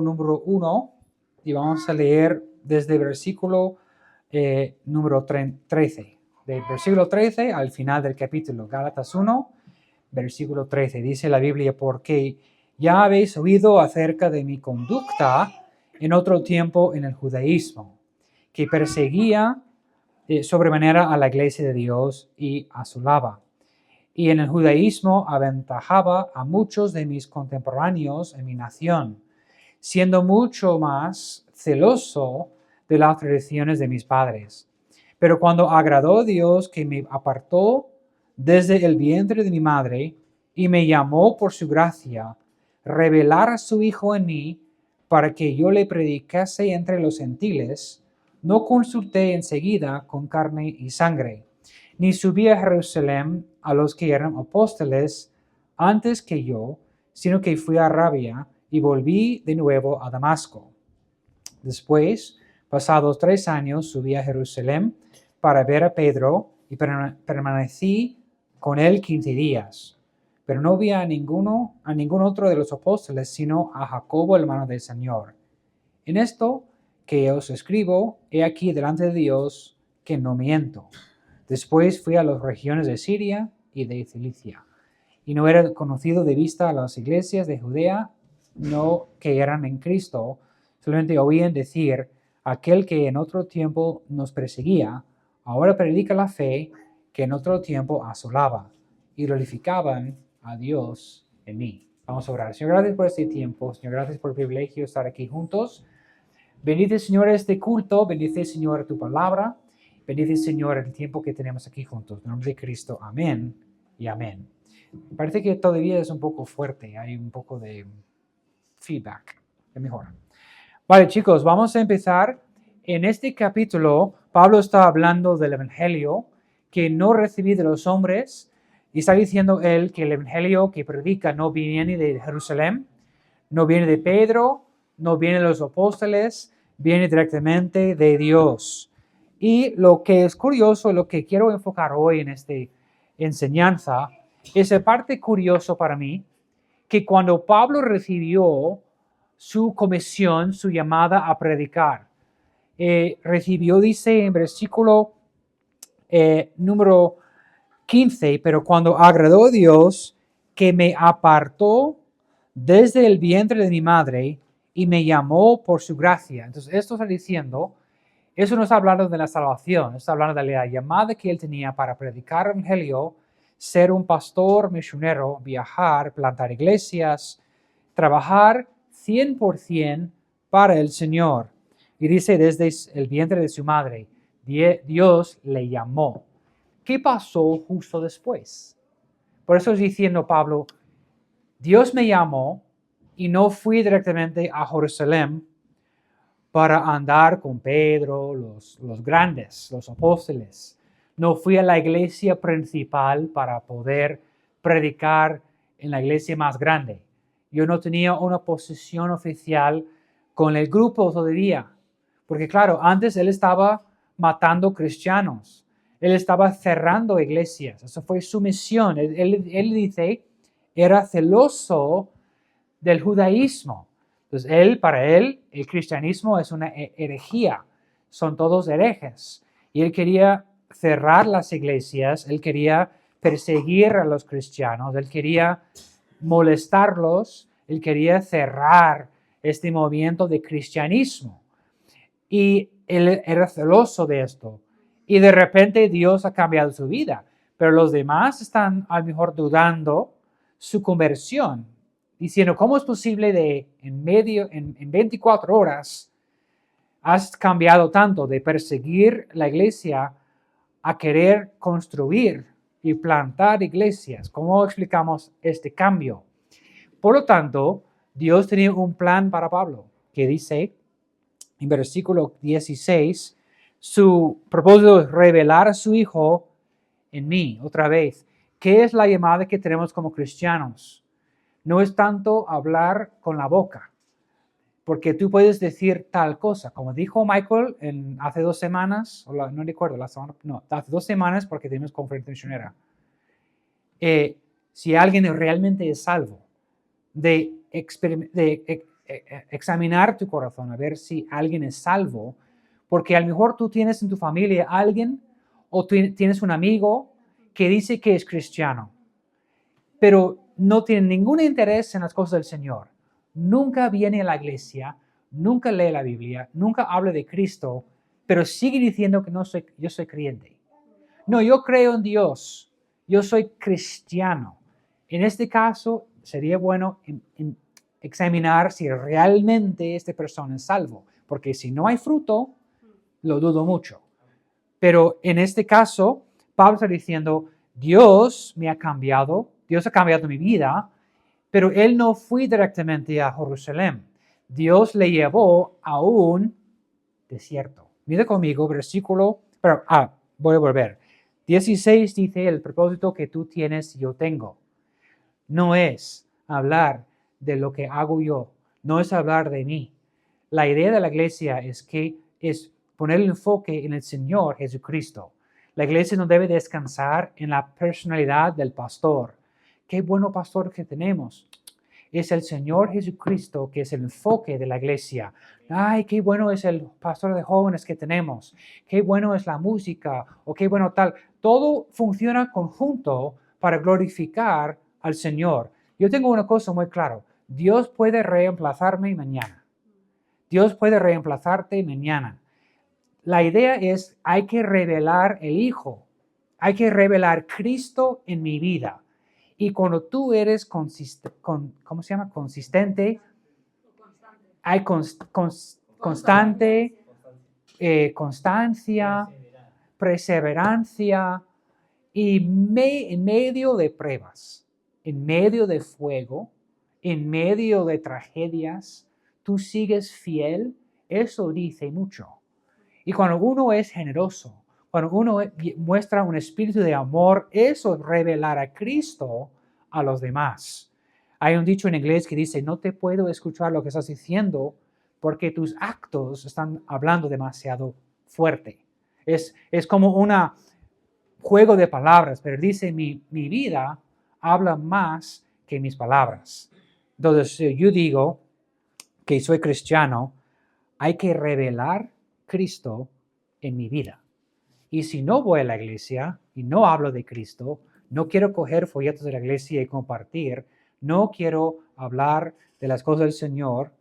número 1 y vamos a leer desde el versículo número 13. Del versículo 13 al final del capítulo, Gálatas 1, versículo 13. Dice la Biblia: porque ya habéis oído acerca de mi conducta en otro tiempo en el judaísmo, que perseguía sobremanera a la iglesia de Dios y asolaba. Y en el judaísmo aventajaba a muchos de mis contemporáneos en mi nación, siendo mucho más celoso de las tradiciones de mis padres. Pero cuando agradó a Dios, que me apartó desde el vientre de mi madre y me llamó por su gracia, revelar a su Hijo en mí para que yo le predicase entre los gentiles, no consulté enseguida con carne y sangre, ni subí a Jerusalén a los que eran apóstoles antes que yo, sino que fui a Arabia y volví de nuevo a Damasco. Después, pasados 3 años, subí a Jerusalén para ver a Pedro y permanecí con él 15 días. Pero no vi a ningún otro de los apóstoles, sino a Jacobo, hermano del Señor. En esto que os escribo, he aquí delante de Dios que no miento. Después fui a las regiones de Siria y de Cilicia, y no era conocido de vista a las iglesias de Judea, no que eran en Cristo, solamente oían decir: aquel que en otro tiempo nos perseguía, ahora predica la fe que en otro tiempo asolaba, y glorificaban a Dios en mí. Vamos a orar. Señor, gracias por este tiempo. Señor, gracias por el privilegio de estar aquí juntos. Bendice, Señor, este culto. Bendice, Señor, tu palabra. Bendice, Señor, el tiempo que tenemos aquí juntos. En nombre de Cristo. Amén y amén. Parece que todavía es un poco fuerte. Hay un poco de feedback. Es mejor. Vale, chicos, vamos a empezar. En este capítulo, Pablo está hablando del evangelio que no recibí de los hombres. Y está diciendo él que el evangelio que predica no viene de Jerusalén, no viene de Pedro, no viene de los apóstoles, viene directamente de Dios. Y lo que es curioso, lo que quiero enfocar hoy en esta enseñanza, es la parte curioso para mí, que cuando Pablo recibió su comisión, su llamada a predicar, recibió, dice en versículo número 15, pero cuando agradó a Dios, que me apartó desde el vientre de mi madre y me llamó por su gracia. Entonces, esto está diciendo, eso no está hablando de la salvación, está hablando de la llamada que él tenía para predicar el evangelio, ser un pastor misionero, viajar, plantar iglesias, trabajar 100% para el Señor. Y dice, desde el vientre de su madre, Dios le llamó. ¿Qué pasó justo después? Por eso es diciendo Pablo, Dios me llamó y no fui directamente a Jerusalén para andar con Pedro, los grandes, los apóstoles. No fui a la iglesia principal para poder predicar en la iglesia más grande. Yo no tenía una posición oficial con el grupo todavía. Porque claro, antes él estaba matando cristianos. Él estaba cerrando iglesias. Eso fue su misión. Él dice, era celoso del judaísmo. Entonces, para él, el cristianismo es una herejía. Son todos herejes. Y él quería cerrar las iglesias. Él quería perseguir a los cristianos. Él quería molestarlos. Él quería cerrar este movimiento de cristianismo. Y él era celoso de esto. Y de repente Dios ha cambiado su vida. Pero los demás están a lo mejor dudando su conversión, diciendo, ¿cómo es posible en 24 horas has cambiado tanto de perseguir la iglesia a querer construir y plantar iglesias? ¿Cómo explicamos este cambio? Por lo tanto, Dios tenía un plan para Pablo, que dice en versículo 16, su propósito es revelar a su Hijo en mí, otra vez. ¿Qué es la llamada que tenemos como cristianos? No es tanto hablar con la boca, porque tú puedes decir tal cosa, como dijo Michael hace 2 semanas, no recuerdo, hace 2 semanas porque tenemos conferencia misionera. Si alguien realmente es salvo, de examinar tu corazón, a ver si alguien es salvo, porque a lo mejor tú tienes en tu familia a alguien o tienes un amigo que dice que es cristiano, pero no tiene ningún interés en las cosas del Señor. Nunca viene a la iglesia, nunca lee la Biblia, nunca habla de Cristo, pero sigue diciendo que yo soy creyente. No, yo creo en Dios, yo soy cristiano. En este caso, sería bueno examinar si realmente esta persona es salvo, porque si no hay fruto, lo dudo mucho. Pero en este caso, Pablo está diciendo, Dios me ha cambiado, Dios ha cambiado mi vida, pero él no fue directamente a Jerusalén. Dios le llevó a un desierto. Mira conmigo, voy a volver. 16 dice, el propósito que tú tienes, yo tengo. No es hablar de lo que hago yo, no es hablar de mí. La idea de la iglesia es poner el enfoque en el Señor Jesucristo. La iglesia no debe descansar en la personalidad del pastor. Qué bueno pastor que tenemos. Es el Señor Jesucristo que es el enfoque de la iglesia. Ay, qué bueno es el pastor de jóvenes que tenemos. Qué bueno es la música o qué bueno tal. Todo funciona conjunto para glorificar al Señor. Yo tengo una cosa muy clara. Dios puede reemplazarme mañana. Dios puede reemplazarte mañana. La idea es, hay que revelar el Hijo. Hay que revelar Cristo en mi vida. Y cuando tú eres consistente, hay constante, constancia, perseverancia, y en medio de pruebas, en medio de fuego, en medio de tragedias, tú sigues fiel, eso dice mucho. Y cuando uno es generoso, cuando uno muestra un espíritu de amor, eso es revelar a Cristo a los demás. Hay un dicho en inglés que dice, no te puedo escuchar lo que estás diciendo porque tus actos están hablando demasiado fuerte. Es como un juego de palabras, pero dice, mi vida habla más que mis palabras. Entonces, yo digo que soy cristiano, hay que revelar Cristo en mi vida. Y si no voy a la iglesia y no hablo de Cristo, no quiero coger folletos de la iglesia y compartir, no quiero hablar de las cosas del Señor,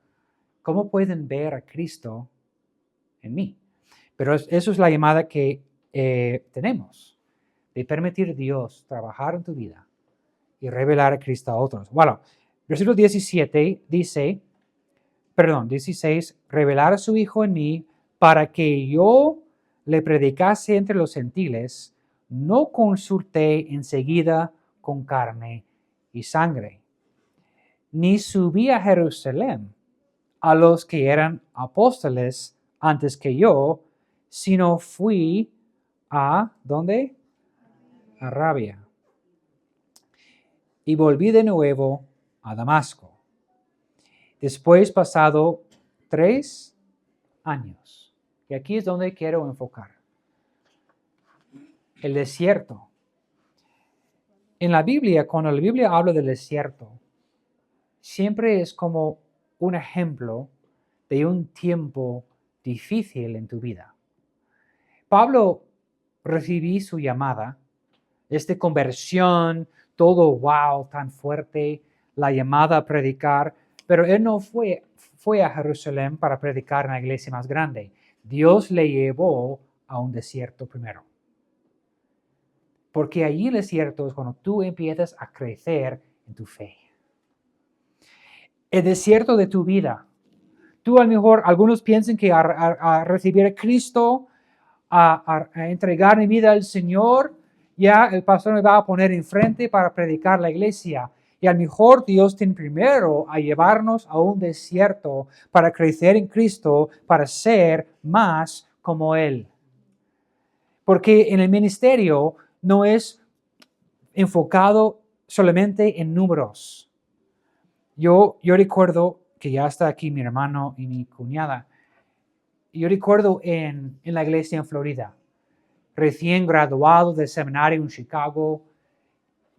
¿cómo pueden ver a Cristo en mí? Pero eso es la llamada que tenemos, de permitir a Dios trabajar en tu vida y revelar a Cristo a otros. Bueno, versículo 17 dice, 16, revelar a su Hijo en mí para que yo le predicase entre los gentiles, no consulté enseguida con carne y sangre, ni subí a Jerusalén a los que eran apóstoles antes que yo, sino fui a, ¿dónde? A Arabia. Y volví de nuevo a Damasco. Después pasado 3 años. Y aquí es donde quiero enfocar. El desierto. En la Biblia, cuando la Biblia habla del desierto, siempre es como un ejemplo de un tiempo difícil en tu vida. Pablo recibí su llamada, esta conversión, todo wow, tan fuerte, la llamada a predicar, pero él no fue a Jerusalén para predicar en la iglesia más grande. Dios le llevó a un desierto primero. Porque allí en el desierto es cuando tú empiezas a crecer en tu fe. El desierto de tu vida. Tú a lo mejor, algunos piensan que a recibir a Cristo, a entregar mi vida al Señor, ya el pastor me va a poner enfrente para predicar la iglesia. Y a lo mejor Dios tiene primero a llevarnos a un desierto para crecer en Cristo, para ser más como Él. Porque en el ministerio no es enfocado solamente en números. Yo recuerdo que ya está aquí mi hermano y mi cuñada. Yo recuerdo en la iglesia en Florida, recién graduado del seminario en Chicago,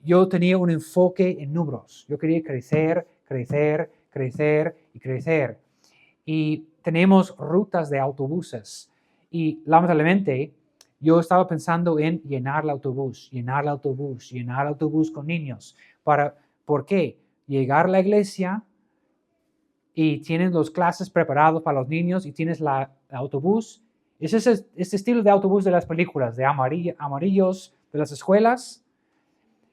yo tenía un enfoque en números. Yo quería crecer y crecer. Y tenemos rutas de autobuses. Y lamentablemente, yo estaba pensando en llenar el autobús con niños. ¿Por qué? Llegar a la iglesia y tienes las clases preparadas para los niños y tienes el autobús. Es ese estilo de autobús de las películas, de amarillos de las escuelas.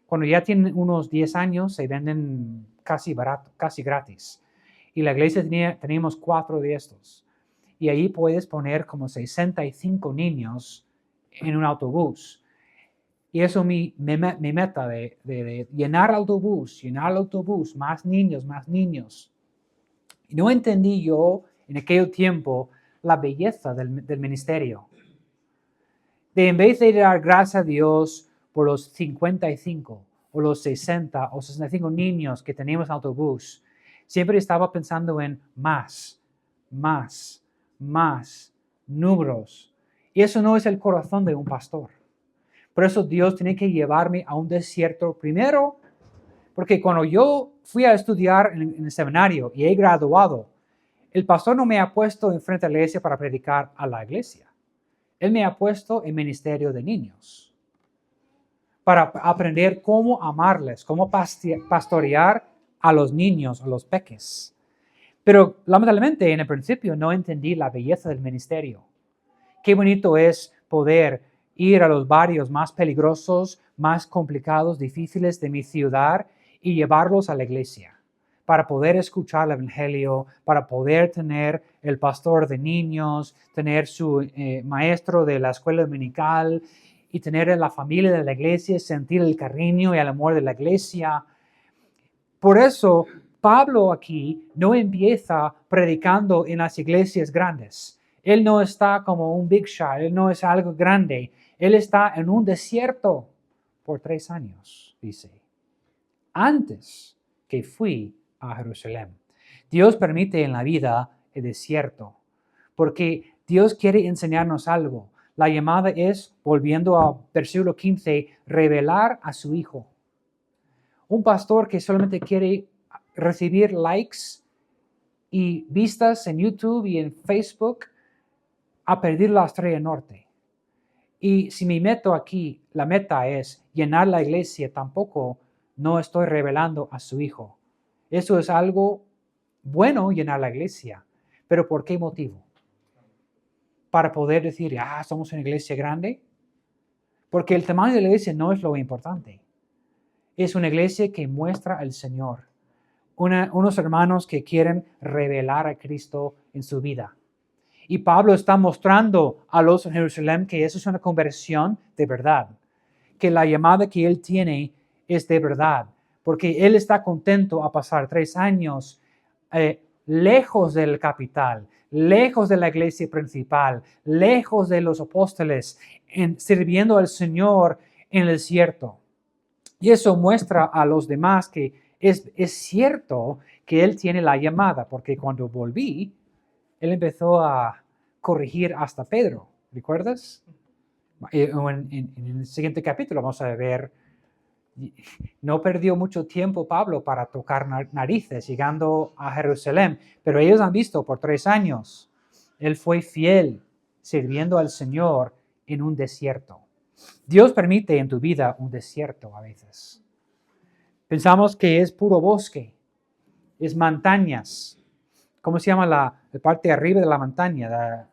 Cuando ya tienen unos 10 años, se venden casi barato, casi gratis. Y la iglesia teníamos 4 de estos. Y ahí puedes poner como 65 niños en un autobús. Y eso es mi meta de llenar el autobús, más niños. Y no entendí yo en aquel tiempo la belleza del ministerio. En vez de dar gracias a Dios por los 55 o los 60 o 65 niños que tenemos en el autobús, siempre estaba pensando en más números. Y eso no es el corazón de un pastor. Por eso Dios tiene que llevarme a un desierto primero, porque cuando yo fui a estudiar en el seminario y he graduado, el pastor no me ha puesto enfrente de la iglesia para predicar a la iglesia. Él me ha puesto en ministerio de niños para aprender cómo amarles, cómo pastorear a los niños, a los peques. Pero lamentablemente en el principio no entendí la belleza del ministerio. Qué bonito es poder ir a los barrios más peligrosos, más complicados, difíciles de mi ciudad y llevarlos a la iglesia para poder escuchar el evangelio, para poder tener el pastor de niños, tener su maestro de la escuela dominical y tener la familia de la iglesia, sentir el cariño y el amor de la iglesia. Por eso Pablo aquí no empieza predicando en las iglesias grandes. Él no está como un big shot, él no es algo grande. Él está en un desierto por 3 años, dice, antes que fui a Jerusalén. Dios permite en la vida el desierto, porque Dios quiere enseñarnos algo. La llamada es, volviendo a versículo 15, revelar a su Hijo. Un pastor que solamente quiere recibir likes y vistas en YouTube y en Facebook, a perder la estrella norte. Y si me meto aquí, la meta es llenar la iglesia, tampoco no estoy revelando a su Hijo. Eso es algo bueno, llenar la iglesia. ¿Pero por qué motivo? Para poder decir, somos una iglesia grande. Porque el tamaño de la iglesia no es lo importante. Es una iglesia que muestra al Señor. Unos hermanos que quieren revelar a Cristo en su vida. Y Pablo está mostrando a los en Jerusalén que eso es una conversión de verdad. Que la llamada que él tiene es de verdad. Porque él está contento a pasar 3 años lejos del capital, lejos de la iglesia principal, lejos de los apóstoles, sirviendo al Señor en el desierto. Y eso muestra a los demás que es cierto que él tiene la llamada, porque cuando volví, él empezó a corregir hasta Pedro, ¿recuerdas? En el siguiente capítulo vamos a ver, no perdió mucho tiempo Pablo para tocar narices llegando a Jerusalén, pero ellos han visto por 3 años, él fue fiel sirviendo al Señor en un desierto. Dios permite en tu vida un desierto a veces. Pensamos que es puro bosque, es montañas. ¿Cómo se llama la parte de arriba de la montaña?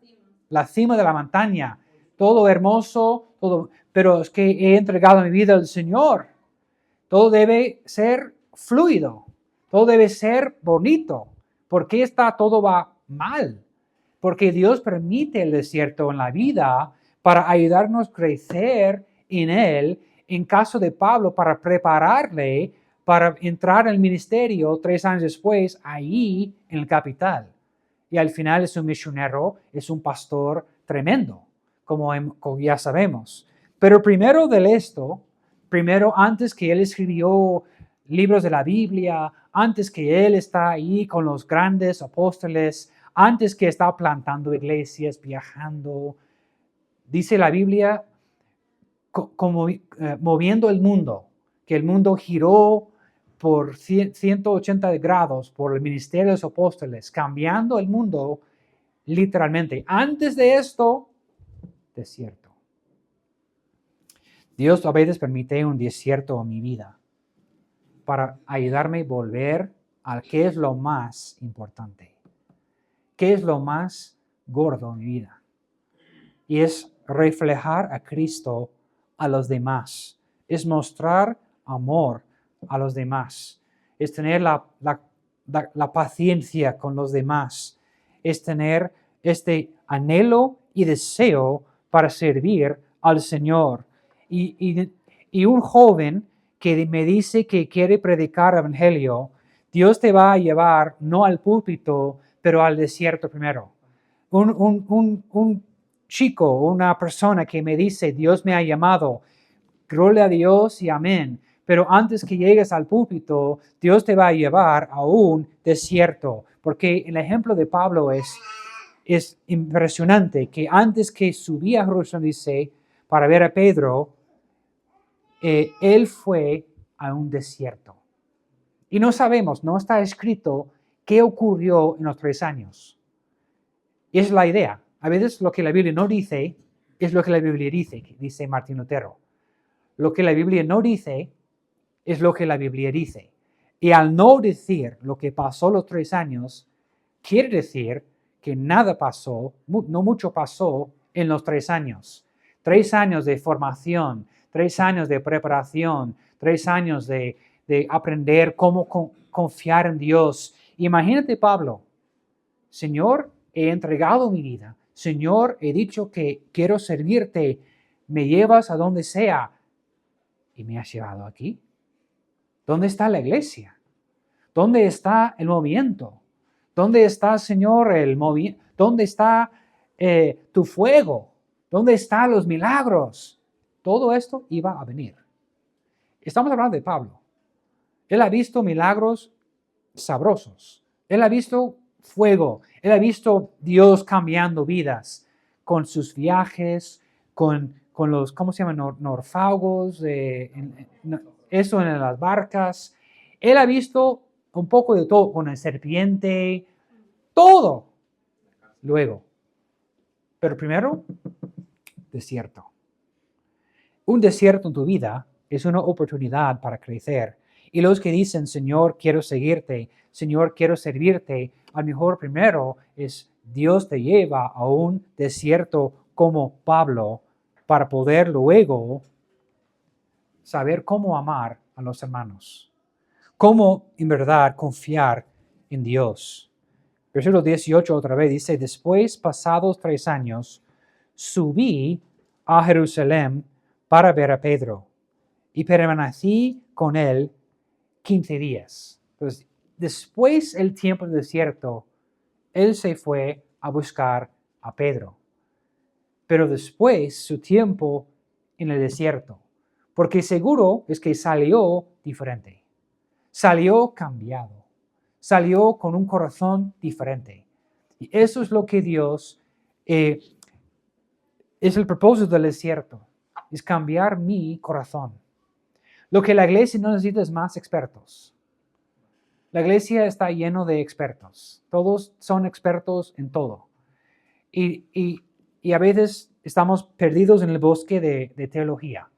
La cima de la montaña. Todo hermoso, todo, pero es que he entregado mi vida al Señor. Todo debe ser fluido, todo debe ser bonito. ¿Por qué todo va mal? Porque Dios permite el desierto en la vida para ayudarnos a crecer en Él, en caso de Pablo, para prepararle para entrar al ministerio 3 años después, ahí en el capital. Y al final es un misionero, es un pastor tremendo, como ya sabemos. Pero primero antes que él escribió libros de la Biblia, antes que él está ahí con los grandes apóstoles, antes que está plantando iglesias, viajando, dice la Biblia, como moviendo el mundo, que el mundo giró por 180 grados por el ministerio de los apóstoles, cambiando el mundo literalmente. Antes de esto, desierto. Dios a veces permite un desierto en mi vida para ayudarme a volver a qué es lo más importante, qué es lo más gordo en mi vida. Y es reflejar a Cristo a los demás, es mostrar amor a los demás, es tener la paciencia con los demás, es tener este anhelo y deseo para servir al Señor. Y un joven que me dice que quiere predicar el evangelio, Dios te va a llevar no al púlpito, pero al desierto primero. Un chico, una persona que me dice, Dios me ha llamado, gloria a Dios y amén. Pero antes que llegues al púlpito, Dios te va a llevar a un desierto. Porque el ejemplo de Pablo es impresionante, que antes que subía a Jerusalén, dice, para ver a Pedro, él fue a un desierto. Y no sabemos, no está escrito qué ocurrió en los 3 años. Y es la idea. A veces lo que la Biblia no dice es lo que la Biblia dice Martín Lutero. Lo que la Biblia no dice es lo que la Biblia dice. Y al no decir lo que pasó los 3 años, quiere decir que nada pasó, no mucho pasó en los 3 años. 3 años de formación, 3 años de preparación, 3 años de aprender cómo confiar en Dios. Imagínate, Pablo, Señor, he entregado mi vida. Señor, he dicho que quiero servirte. Me llevas a donde sea. Y me has llevado aquí. ¿Dónde está la iglesia? ¿Dónde está el movimiento? ¿Dónde está, Señor, el movimiento? ¿Dónde está tu fuego? ¿Dónde están los milagros? Todo esto iba a venir. Estamos hablando de Pablo. Él ha visto milagros sabrosos. Él ha visto fuego. Él ha visto Dios cambiando vidas con sus viajes, con los, ¿cómo se llaman? Norfagos, eso en las barcas. Él ha visto un poco de todo, con la serpiente, todo. Luego. Pero primero, desierto. Un desierto en tu vida es una oportunidad para crecer. Y los que dicen, Señor, quiero seguirte, Señor, quiero servirte, a lo mejor primero es Dios te lleva a un desierto como Pablo para poder luego saber cómo amar a los hermanos. Cómo en verdad confiar en Dios. Versículo 18 otra vez dice, después, pasados 3 años, subí a Jerusalén para ver a Pedro y permanecí con él 15 días. Entonces, después el tiempo del desierto, él se fue a buscar a Pedro. Pero después su tiempo en el desierto, porque seguro es que salió diferente, salió cambiado, salió con un corazón diferente. Y eso es lo que Dios, es el propósito del desierto, es cambiar mi corazón. Lo que la iglesia no necesita es más expertos. La iglesia está lleno de expertos. Todos son expertos en todo. Y a veces estamos perdidos en el bosque de teología.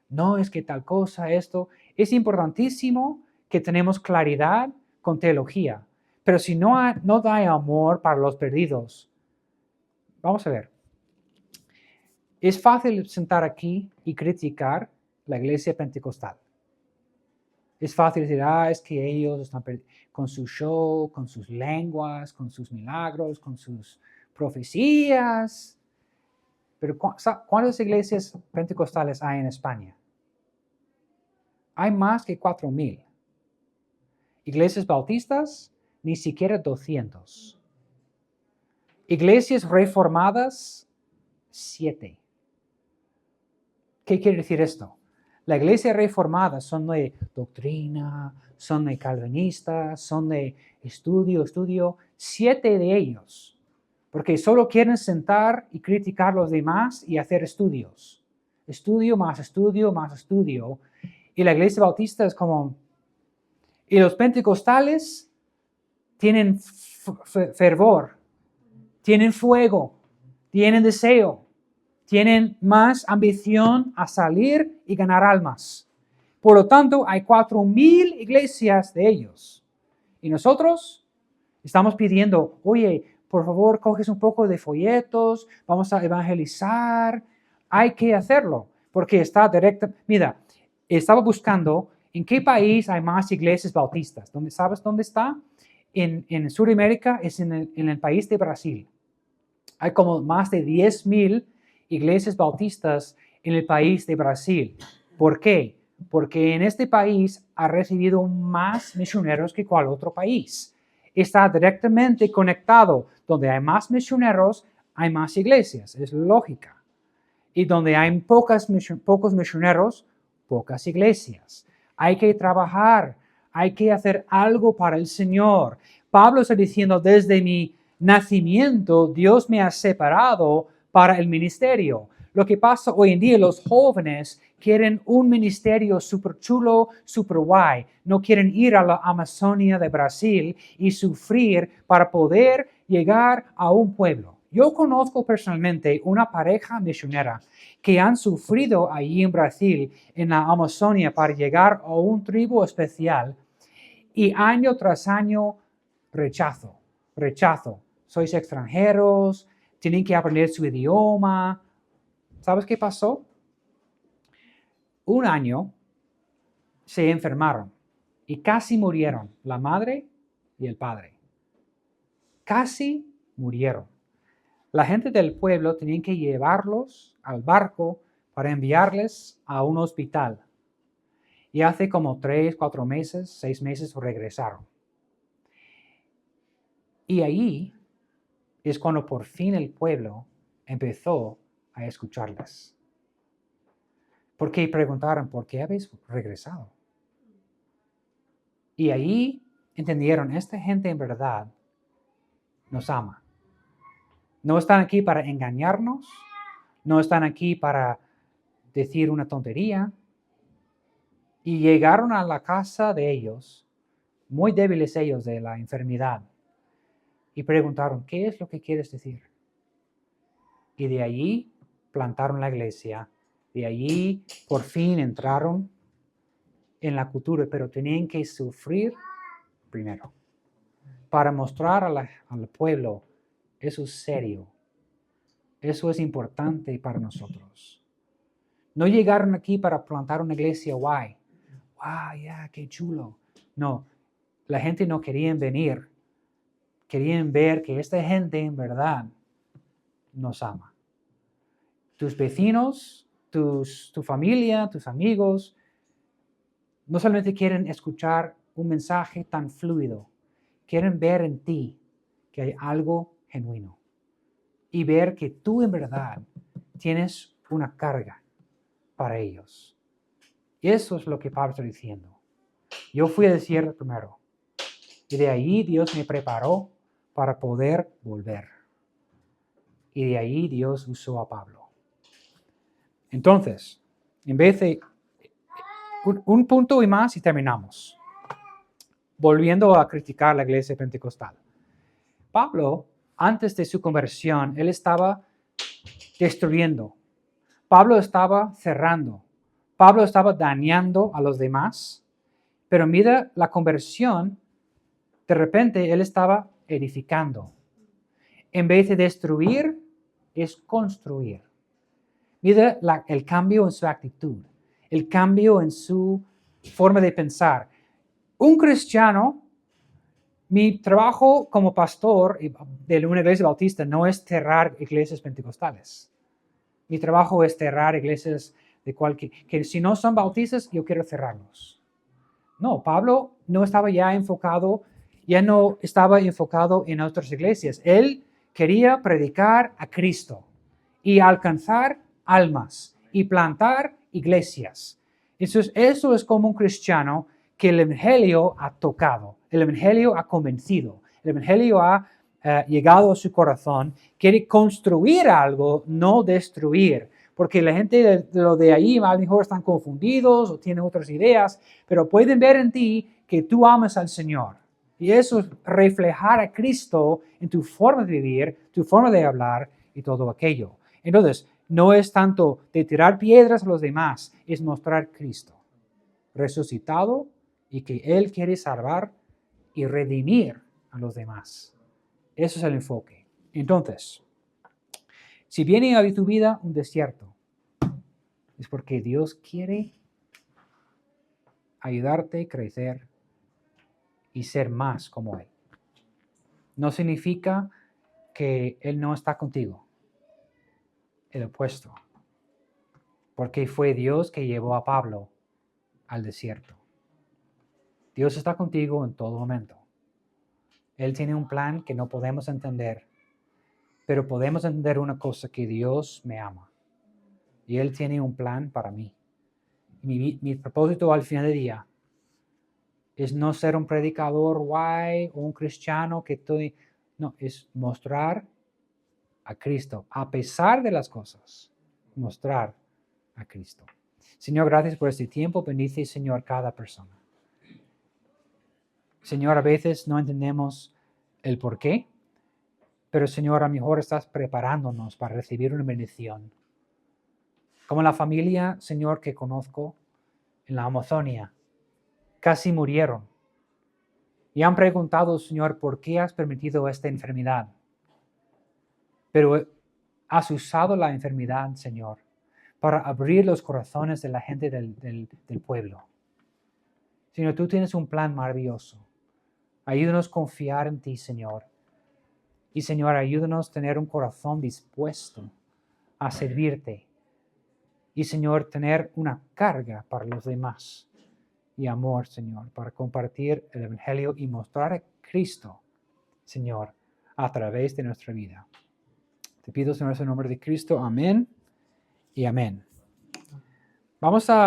No es que tal cosa, esto. Es importantísimo que tenemos claridad con teología. Pero si no da amor para los perdidos, vamos a ver. Es fácil sentar aquí y criticar la iglesia pentecostal. Es fácil decir, es que ellos están con su show, con sus lenguas, con sus milagros, con sus profecías. Pero ¿cuántas iglesias pentecostales hay en España? Hay más que 4,000. Iglesias bautistas, ni siquiera 200. Iglesias reformadas, 7. ¿Qué quiere decir esto? La iglesia reformada son de doctrina, son de calvinistas, son de estudio. 7 de ellos. Porque solo quieren sentar y criticar a los demás y hacer estudios. Estudio más estudio más estudio. Y la iglesia bautista es como, Y los pentecostales tienen fervor, tienen fuego, tienen deseo, tienen más ambición a salir y ganar almas. Por lo tanto, hay 4,000 iglesias de ellos. Y nosotros estamos pidiendo, oye, por favor, coges un poco de folletos, vamos a evangelizar. Hay que hacerlo, porque está directo. Mira, estaba buscando en qué país hay más iglesias bautistas. ¿Sabes dónde está? En Sudamérica, es en el país de Brasil. Hay como más de 10,000 iglesias bautistas en el país de Brasil. ¿Por qué? Porque en este país ha recibido más misioneros que cualquier otro país. Está directamente conectado. Donde hay más misioneros, hay más iglesias. Es lógica. Y donde hay pocos misioneros, pocas iglesias. Hay que trabajar. Hay que hacer algo para el Señor. Pablo está diciendo, desde mi nacimiento, Dios me ha separado para el ministerio. Lo que pasa hoy en día, los jóvenes quieren un ministerio súper chulo, súper guay. No quieren ir a la Amazonia de Brasil y sufrir para poder llegar a un pueblo. Yo conozco personalmente una pareja misionera que han sufrido allí en Brasil, en la Amazonia, para llegar a un tribu especial. Y año tras año, rechazo. Sois extranjeros, tienen que aprender su idioma. ¿Sabes qué pasó? Un año se enfermaron y casi murieron la madre y el padre. Casi murieron. La gente del pueblo tenía que llevarlos al barco para enviarles a un hospital. Y hace como 3, 4 meses, 6 meses regresaron. Y ahí es cuando por fin el pueblo empezó a escucharles. Porque preguntaron, ¿por qué habéis regresado? Y ahí entendieron, esta gente en verdad nos ama. No están aquí para engañarnos, no están aquí para decir una tontería. Y llegaron a la casa de ellos, muy débiles ellos de la enfermedad, y preguntaron, ¿qué es lo que quieres decir? Y de allí plantaron la iglesia. De allí por fin entraron en la cultura, pero tenían que sufrir primero para mostrar al pueblo, eso es serio, eso es importante para nosotros. No llegaron aquí para plantar una iglesia guay. ¡Wow! Ya, qué chulo. No, la gente no quería venir. Querían ver que esta gente en verdad nos ama. Tus vecinos, tu familia, tus amigos, no solamente quieren escuchar un mensaje tan fluido, quieren ver en ti que hay algo genuino y ver que tú en verdad tienes una carga para ellos. Y eso es lo que Pablo está diciendo. Yo fui al desierto primero y de ahí Dios me preparó para poder volver. Y de ahí Dios usó a Pablo. Entonces, en vez de un punto y más y terminamos. Volviendo a criticar la iglesia pentecostal. Pablo, antes de su conversión, él estaba destruyendo. Pablo estaba cerrando. Pablo estaba dañando a los demás. Pero mira la conversión, de repente él estaba edificando. En vez de destruir, es construir. Mira el cambio en su actitud, el cambio en su forma de pensar. Un cristiano, mi trabajo como pastor de una iglesia bautista no es cerrar iglesias pentecostales. Mi trabajo es cerrar iglesias que si no son bautistas, yo quiero cerrarlos. No, Pablo no estaba ya enfocado en otras iglesias. Él quería predicar a Cristo y alcanzar almas y plantar iglesias. Entonces, eso es como un cristiano que el evangelio ha tocado, el evangelio ha convencido, el evangelio ha llegado a su corazón, quiere construir algo, no destruir. Porque la gente de ahí a lo mejor están confundidos o tienen otras ideas, pero pueden ver en ti que tú amas al Señor. Y eso es reflejar a Cristo en tu forma de vivir, tu forma de hablar y todo aquello. Entonces, no es tanto de tirar piedras a los demás, es mostrar Cristo resucitado y que Él quiere salvar y redimir a los demás. Eso es el enfoque. Entonces, si viene a tu vida un desierto, es porque Dios quiere ayudarte a crecer y ser más como Él. No significa que Él no está contigo. El opuesto. Porque fue Dios que llevó a Pablo al desierto. Dios está contigo en todo momento. Él tiene un plan que no podemos entender, pero podemos entender una cosa, que Dios me ama. Y Él tiene un plan para mí. Mi propósito al final del día es no ser un predicador guay o un cristiano que estoy... No, es mostrar a Cristo, a pesar de las cosas. Mostrar a Cristo. Señor, gracias por este tiempo. Bendice, Señor, cada persona. Señor, a veces no entendemos el por qué, pero Señor, a lo mejor estás preparándonos para recibir una bendición. Como la familia, Señor, que conozco en la Amazonia, casi murieron. Y han preguntado, Señor, ¿por qué has permitido esta enfermedad? Pero has usado la enfermedad, Señor, para abrir los corazones de la gente del pueblo. Señor, tú tienes un plan maravilloso. Ayúdanos a confiar en ti, Señor. Y, Señor, ayúdanos a tener un corazón dispuesto a servirte. Y, Señor, tener una carga para los demás. Y amor, Señor, para compartir el Evangelio y mostrar a Cristo, Señor, a través de nuestra vida. Te pido, Señor, en el nombre de Cristo. Amén y amén. Vamos a